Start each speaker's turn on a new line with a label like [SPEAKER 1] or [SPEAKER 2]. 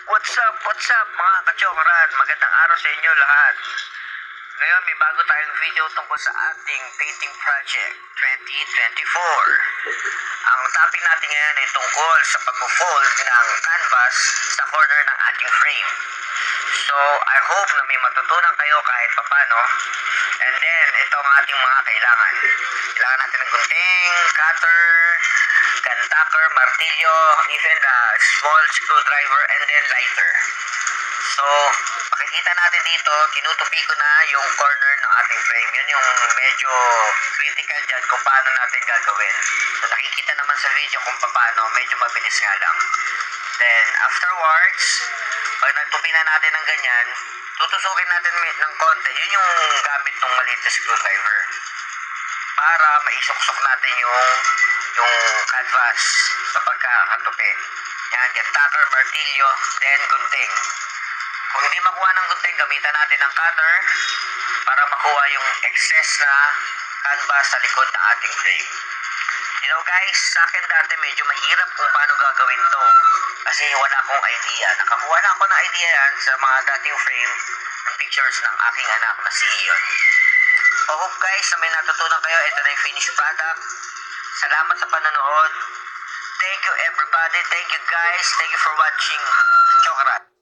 [SPEAKER 1] What's up mga kachokran? Magandang araw sa inyo lahat. Ngayon may bago tayong video tungkol sa ating painting project 2024. Ang topic natin ngayon ay tungkol sa pag-fold ng canvas sa corner ng ating frame. So I hope na may matutunan kayo kahit papano. And then ito ang ating mga kailangan. Kailangan natin ng gunting, cutter, gun tacker, martilyo, even a small screwdriver, and then lighter. So, makikita natin dito, tinutupi ko na yung corner ng ating frame. Yun yung medyo critical dyan kung paano natin gagawin. So, nakikita naman sa video kung paano, medyo mabilis nga lang. Then, afterwards, pag nagtupi na natin ng ganyan, tutusukin natin ng konti. Yun yung gamit ng maliit na screwdriver para maisuksok natin yung canvas sa pagkakatupi. Yan, gun tacker, martilyo, then gunting. Kung hindi makuha ng gunting, gamitan natin ng cutter para makuha yung excess na canvas sa likod ng ating frame. You know guys, sa akin dati medyo mahirap kung paano gagawin to kasi wala akong idea. Nakakuha na ako ng idea yan sa mga dating frame ng pictures ng aking anak na si Ion. So hope guys na may natutunan kayo. Ito na yung finished product. Salamat sa panonood. Thank you everybody. Thank you guys. Thank you for watching. Chokran.